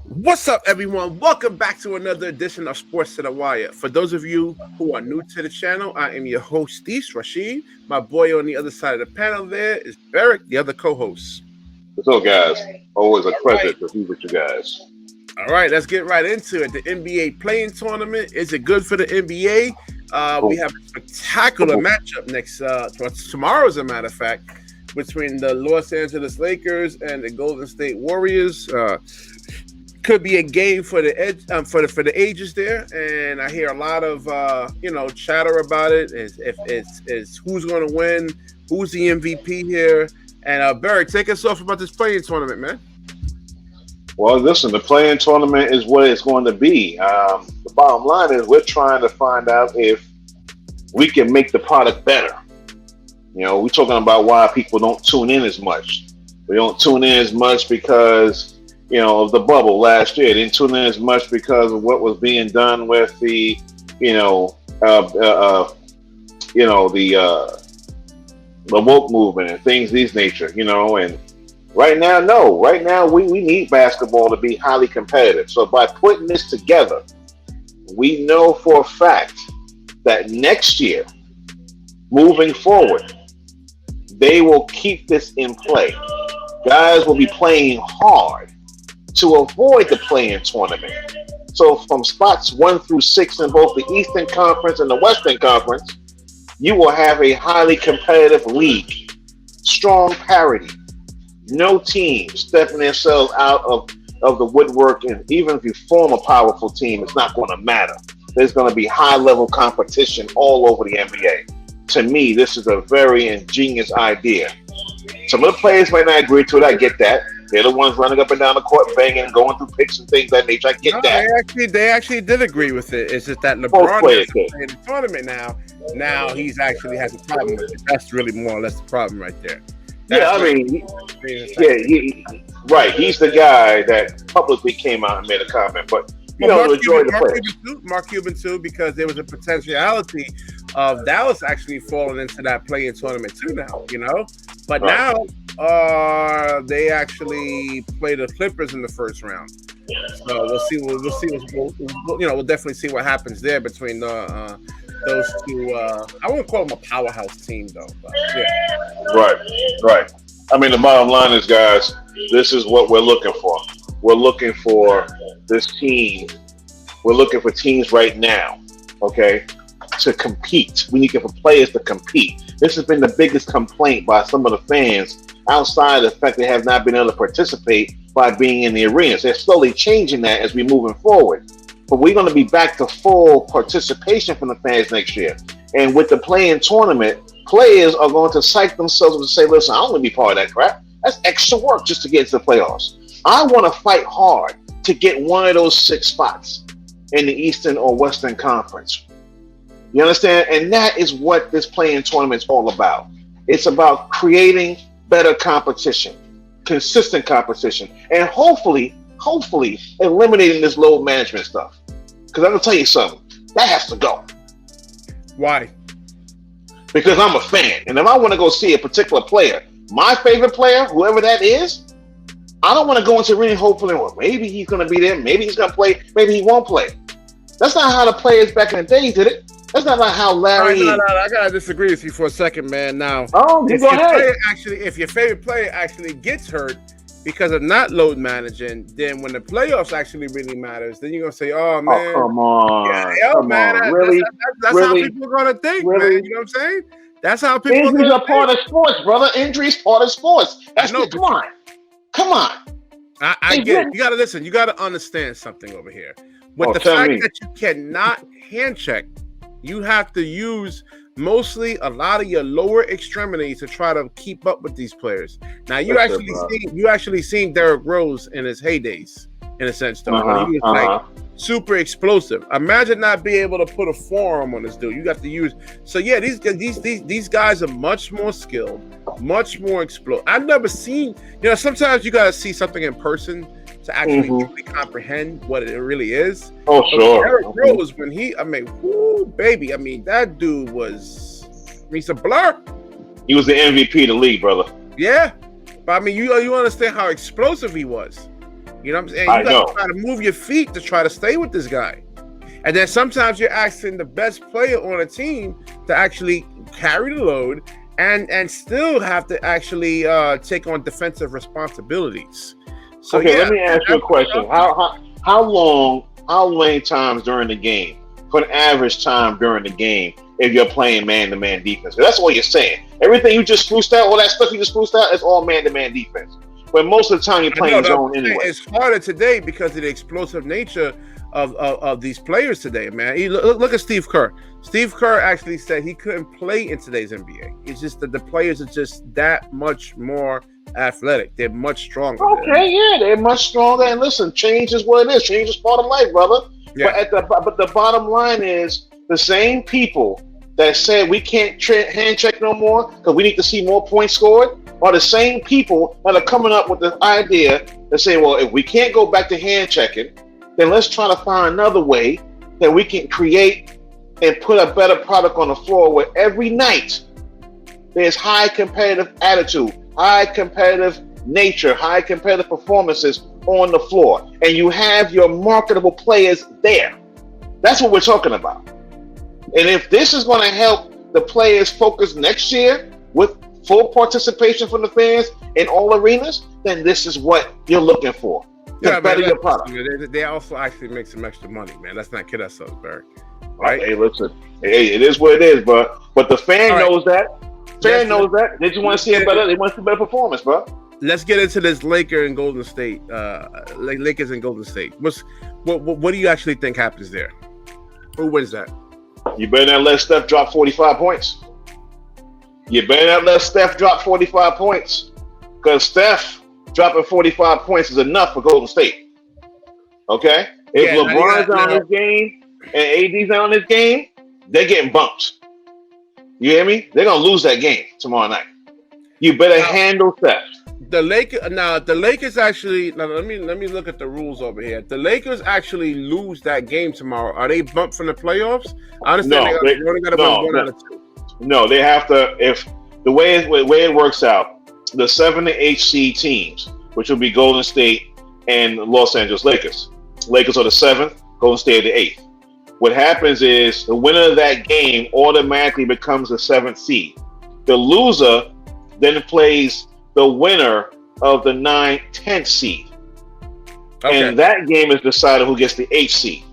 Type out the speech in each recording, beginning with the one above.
What's up, everyone? Welcome back to another edition of Sports to the Wire. For those of you who are new to the channel, I am your host, Steve Rashid. My boy on the other side of the panel there is Barrick, the other co-host. What's up, guys? Always a pleasure Right. to be with you guys. All right, let's get right into it. The NBA playing tournament. Is it good for the NBA? We have a spectacular matchup tomorrow, as a matter of fact, between the Los Angeles Lakers and the Golden State Warriors. Could be a game for the for the ages there, and I hear a lot of chatter about it. Is who's going to win? Who's the MVP here? And Barry, take us off about this playing tournament, man. Well, listen, the playing tournament is what it's going to be. The bottom line is we're trying to find out if we can make the product better. You know, we're talking about why people don't tune in as much. We don't tune in as much because of the bubble last year. They didn't tune in as much because of what was being done with the, the woke movement and things of these nature, and right now, no. Right now, we need basketball to be highly competitive. So by putting this together, we know for a fact that next year, moving forward, they will keep this in play. Guys will be playing hard to avoid the play-in tournament. So from spots 1 through 6 in both the Eastern Conference and the Western Conference, you will have a highly competitive league, strong parity, no team stepping themselves out of the woodwork, and even if you form a powerful team, it's not going to matter. There's going to be high-level competition all over the NBA. To me, this is a very ingenious idea. Some of the players might not agree to it. I get that. They're the ones running up and down the court, banging, going through picks and things like that nature. I get that. They actually did agree with it. It's just that LeBron is playing the tournament now. Now he's actually has a problem with it. That's really more or less the problem right there. Right. He's the guy that publicly came out and made a comment. But Mark Cuban too, because there was a potentiality of Dallas actually falling into that play-in tournament too now, But now they actually play the Clippers in the first round. So we'll see. We'll definitely see what happens there between those two. I won't call them a powerhouse team though. But yeah. Right. I mean, the bottom line is, guys, this is what we're looking for. We're looking for this team. We're looking for teams right now, okay, to compete. We need for players to compete. This has been the biggest complaint by some of the fans outside of the fact they have not been able to participate by being in the arenas. They're slowly changing that as we're moving forward. But we're going to be back to full participation from the fans next year. And with the play-in tournament, players are going to psych themselves and say, listen, I don't want to be part of that crap. That's extra work just to get into the playoffs. I want to fight hard to get one of those 6 spots in the Eastern or Western Conference. You understand? And that is what this play-in tournament is all about. It's about creating better competition, consistent competition, and hopefully eliminating this load management stuff. Because I'm going to tell you something. That has to go. Why? Because I'm a fan. And if I want to go see a particular player, my favorite player, whoever that is, I don't want to go into really hopefully, well, maybe he's going to be there, maybe he's going to play, maybe he won't play. That's not how the players back in the day did it. That's not like how Larry. No, I gotta disagree with you for a second, man. Now, if your favorite player actually gets hurt because of not load managing, then when the playoffs actually really matters, then you're gonna say, "Oh man, come on, man, really? That's how people are gonna think, really? Man. You know what I'm saying? That's how people. Injuries are part of sports, brother. Injuries part of sports. Come on. I get it. You gotta listen. You gotta understand something over here. With the fact that you cannot hand check, you have to use mostly a lot of your lower extremities to try to keep up with these players. Now you actually seen Derrick Rose in his heydays, in a sense, though. When he was like super explosive. Imagine not being able to put a forearm on this dude. You got to use. So yeah, these guys are much more skilled, much more explosive. I've never seen. Sometimes you gotta see something in person to actually truly comprehend what it really is. Oh, sure. Derrick Rose, when that dude he's a blur. He was the MVP of the league, brother. Yeah. But you understand how explosive he was. You know what I'm saying? You got to try to move your feet to try to stay with this guy. And then sometimes you're asking the best player on a team to actually carry the load and still have to actually take on defensive responsibilities. So let me ask you a question. How many times during the game, for an average time during the game, if you're playing man-to-man defense? That's what you're saying. Everything you just spruced out, all that stuff you just spruced out, is all man-to-man defense. But most of the time you're playing zone anyway. It's harder today because of the explosive nature of these players today, man. Look at Steve Kerr. Steve Kerr actually said he couldn't play in today's NBA. It's just that the players are just that much more athletic. They're much stronger. Okay, yeah, they're much stronger. And listen, change is what it is. Change is part of life, brother. Yeah. But the bottom line is the same people that said we can't hand check no more because we need to see more points scored are the same people that are coming up with the idea that say, well, if we can't go back to hand checking, then let's try to find another way that we can create and put a better product on the floor where every night there's high competitive attitude, high competitive nature, high competitive performances on the floor. And you have your marketable players there. That's what we're talking about. And if this is going to help the players focus next year with full participation from the fans in all arenas, then this is what you're looking for. Yeah, better your product. They also actually make some extra money, man. Let's not kid ourselves, Barry. Right? Hey, listen. Hey, it is what it is, but the fan knows that. Fan knows that. They just want to see a better. They want to see better performance, bro. Let's get into this Lakers and Golden State. Lakers and Golden State. What do you actually think happens there? Who wins that? You better not let Steph drop 45 points. You better not let Steph drop 45 points, because Steph dropping 45 points is enough for Golden State. Okay? If LeBron's on his game and AD's on his game, they're getting bumped. You hear me? They're going to lose that game tomorrow night. You better handle Steph. The Lakers actually, now let me look at the rules over here. The Lakers actually lose that game tomorrow. Are they bumped from the playoffs? I understand they only got to win 1 out of 2. No, they have to. If the way it works out, the 7 to 8 seed teams, which will be Golden State and Los Angeles Lakers. Lakers are the 7th, Golden State are the 8th. What happens is the winner of that game automatically becomes the 7th seed. The loser then plays the winner of the 9th, 10th seed. Okay. And that game is decided who gets the 8th seed.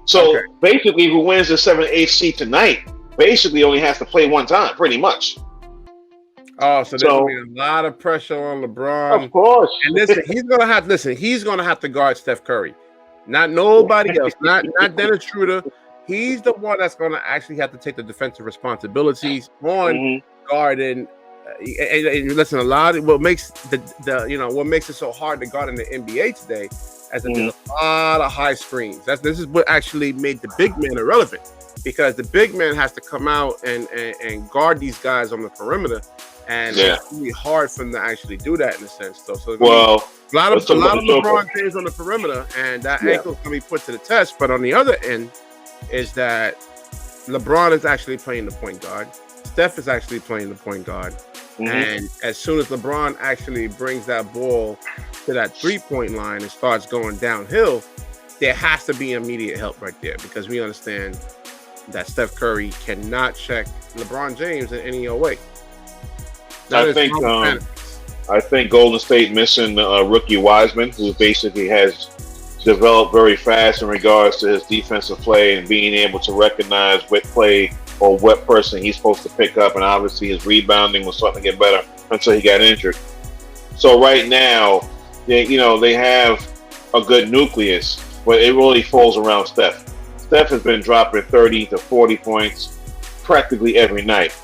So basically, who wins the 7th, 8th seed tonight basically only has to play one time, pretty much. Oh, so there's gonna be a lot of pressure on LeBron. Of course. And listen, he's gonna have to guard Steph Curry. Not nobody else, not Dennis Schroeder. He's the one that's gonna actually have to take the defensive responsibilities on guarding. And listen, a lot of what makes what makes it so hard to guard in the NBA today is that there's a lot of high screens. This is what actually made the big man irrelevant, because the big man has to come out and guard these guys on the perimeter, and it's really hard for them to actually do that in a sense. So a lot of LeBron James on the perimeter, and that ankle's gonna be put to the test. But on the other end is that LeBron is actually playing the point guard. Steph is actually playing the point guard. And as soon as LeBron actually brings that ball to that 3-point line and starts going downhill, there has to be immediate help right there, because we understand that Steph Curry cannot check LeBron James in any other way. I think Golden State missing rookie Wiseman, who basically has developed very fast in regards to his defensive play and being able to recognize what play or what person he's supposed to pick up, and obviously his rebounding was starting to get better until he got injured. So right now, they have a good nucleus, but it really falls around Steph. Steph has been dropping 30 to 40 points practically every night.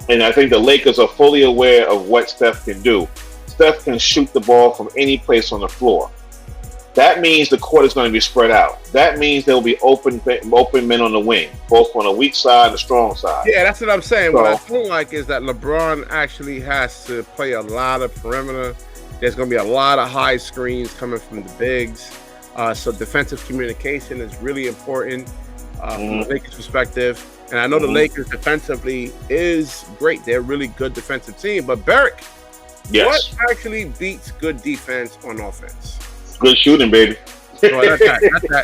And I think the Lakers are fully aware of what Steph can do. Steph can shoot the ball from any place on the floor. That means the court is going to be spread out. That means there will be open men on the wing, both on the weak side and the strong side. Yeah, that's what I'm saying. What I feel like is that LeBron actually has to play a lot of perimeter. There's going to be a lot of high screens coming from the bigs. So defensive communication is really important from the Lakers' perspective. And I know the Lakers defensively is great. They're a really good defensive team. But Barrick, what actually beats good defense on offense? Good shooting, baby. Well,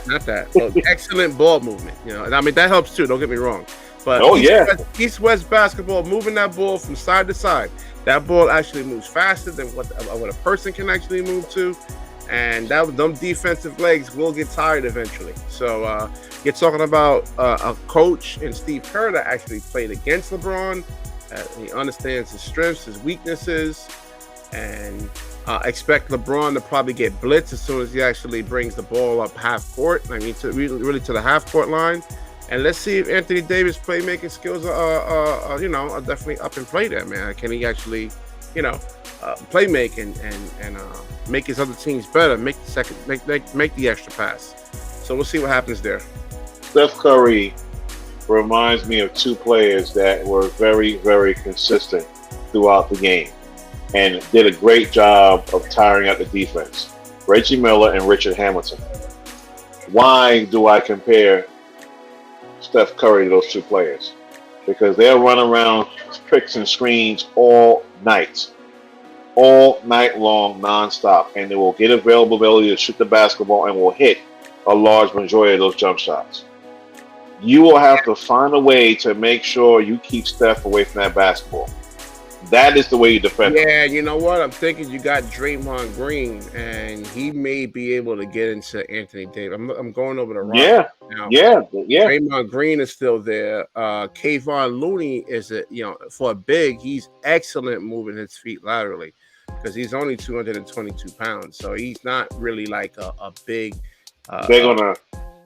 not that. Well, excellent ball movement. And I mean that helps too. Don't get me wrong. But East-West basketball, moving that ball from side to side, that ball actually moves faster than what a person can actually move to, and them defensive legs will get tired eventually. So you're talking about a coach in Steve Kerr that actually played against LeBron. He understands his strengths, his weaknesses, and expect LeBron to probably get blitzed as soon as he actually brings the ball up half court. I mean, really to the half court line. And let's see if Anthony Davis' playmaking skills are definitely up in play there, man. Can he actually, play make and make his other teams better, make the extra pass. So we'll see what happens there. Steph Curry reminds me of two players that were very, very consistent throughout the game and did a great job of tiring out the defense. Reggie Miller and Richard Hamilton. Why do I compare Steph Curry to those two players? Because they'll run around tricks and screens all night long, nonstop, and they will get availability to shoot the basketball and will hit a large majority of those jump shots. You will have to find a way to make sure you keep Steph away from that basketball. That is the way you defend him. Yeah, you know what? I'm thinking you got Draymond Green, and he may be able to get into Anthony Davis. I'm going over the roster now. Yeah. Draymond Green is still there. Kayvon Looney is for a big, he's excellent moving his feet laterally because he's only 222 pounds, so he's not really like a big. They're gonna.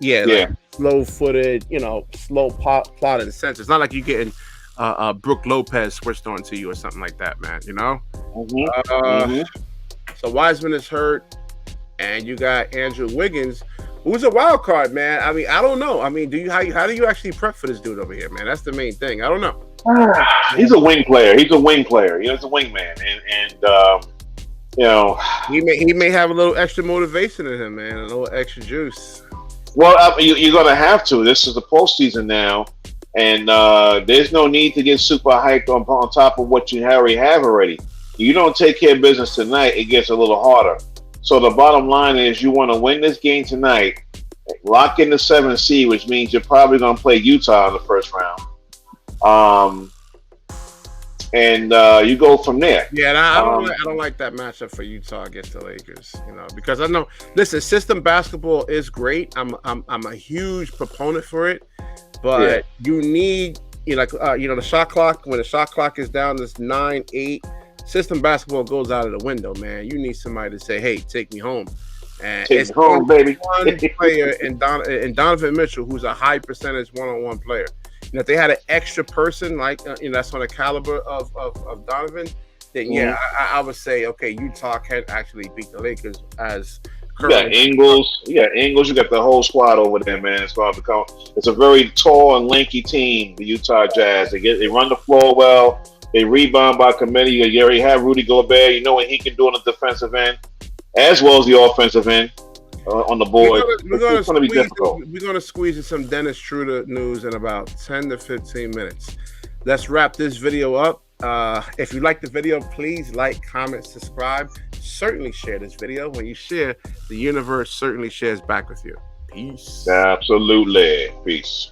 Like slow-footed, slow plotted sense. It's not like you're getting Brooke Lopez switched on to you or something like that, man. So Wiseman is hurt, and you got Andrew Wiggins, who's a wild card, man. I mean, I don't know. I mean, how do you actually prep for this dude over here, man? That's the main thing. I don't know. He's a wing player. He's a wingman, and he may have a little extra motivation in him, man, a little extra juice. Well, you're going to have to. This is the postseason now, and there's no need to get super hyped on top of what you already have already. If you don't take care of business tonight, it gets a little harder. So the bottom line is you want to win this game tonight, lock in the 7th seed, which means you're probably going to play Utah in the first round. And you go from there. Yeah, and I don't like that matchup for Utah against the Lakers, because I know. Listen, system basketball is great. I'm a huge proponent for it, but you need the shot clock. When the shot clock is down to 9-8, system basketball goes out of the window, man. You need somebody to say, "Hey, take me home." And take me home, baby. One player in Donovan Mitchell, who's a high percentage one-on-one player. If they had an extra person like that's on the caliber of Donovan, then I would say Utah can actually beat the Lakers as you got Ingles, you got the whole squad over there, man. It's a very tall and lanky team, the Utah Jazz. They run the floor well, they rebound by committee. You already have Rudy Gobert, what he can do on the defensive end as well as the offensive end. On the board, it's going to be difficult. We're going to squeeze in some Dennis Schroeder news in about 10 to 15 minutes. Let's wrap this video up. If you like the video, please like, comment, subscribe. Certainly share this video. When you share, the universe certainly shares back with you. Peace. Absolutely. Peace.